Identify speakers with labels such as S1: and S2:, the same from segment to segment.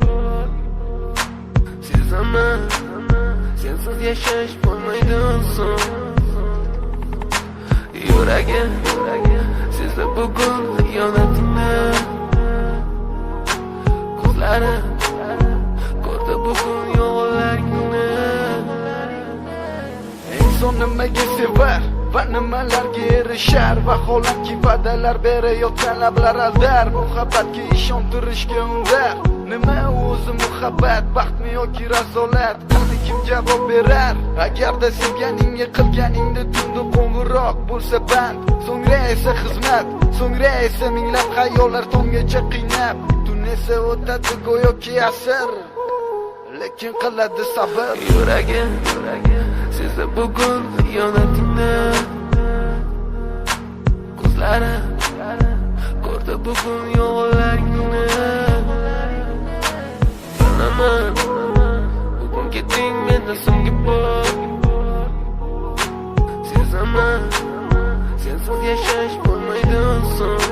S1: bor. Sezaman, sensiz yashash bo'lmaydi son. Yuragim sezdi bugun xiyonatingni. Ko'zlarim ko'rdi bugun yolg'onlaringni.
S2: Inson nimaga sevar va nimalarga erishar, vaholanki va'dalar berayotgan lablar aldar. Muhabbatga ishontirishga undar. Nima o'zi muhabbat, baxtmi yoki razolat? Qani kim javob berar? Agarda sevganingga qilganingda tunda qo'ng'iroq bo'lsa band, so'ngra esa xizmat, so'ngra esa minglab xayollar tonggacha qiynab. Tun esa o'tadi go'yoki asr, lekin qiladi sabr.
S1: Yuragim sezdi bugun xiyonatingni. Ko'zlarim ko'rdi bugun yolg'onlaringni. Bilaman bugun ketding mendan so'nggi bor. Sezaman sensiz yashash bo'lmaydi son.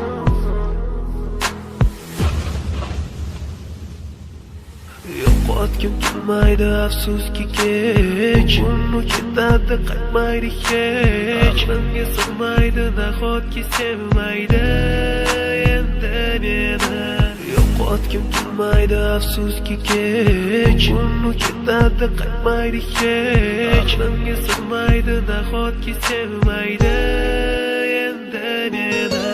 S1: Yo'qotgim kelmaydi afsuski kech, uni ketadi qaytmaydi hech. Menga sig'maydi nahotki sevmaydi endi meni. Yo'qotgim kelmaydi afsuski kech, uni ketadi qaytmaydi hech. Menga sig'maydi nahotki sevmaydi endi meni.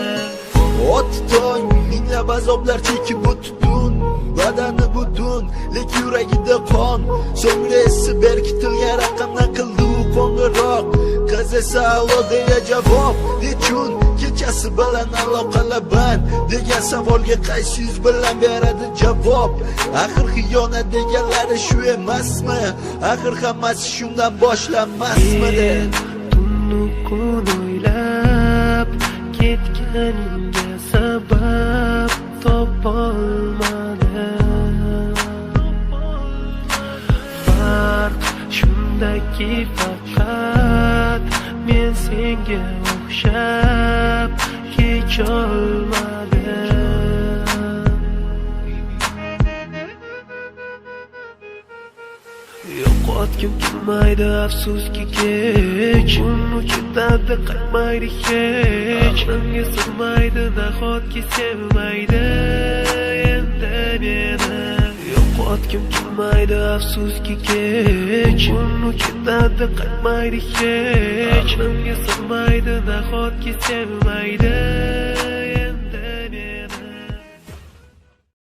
S3: O'tding minglab azoblar chekib o'tding, badani butun, lek yuragida qon. So'ngra esi berkitilgan raqamdan qildi u qo'ng'iroq. Qiz esa allo deya javob. Nechun kechasi bilan aloqalar band degan savolga qaysi yuz bilan beradi javob? Axir xiyonat deganlari shu emasmi? Axir hammasi shundan boshlanmasmidi?
S1: Tunni kun o'ylab ketganingga sabab topolmadim. Farq shundaki faqat men senga o'xshab kecholmadim. Yo'qotgim kelmaydi afsuski kech, uni ketadi qaytmaydi hech. Menga sig'maydi nahotki sevmaydi endi meni. Yo'qotgim kelmaydi afsuski kech, uni ketadi qaytmaydi hech. Menga sig'maydi nahotki sevmaydi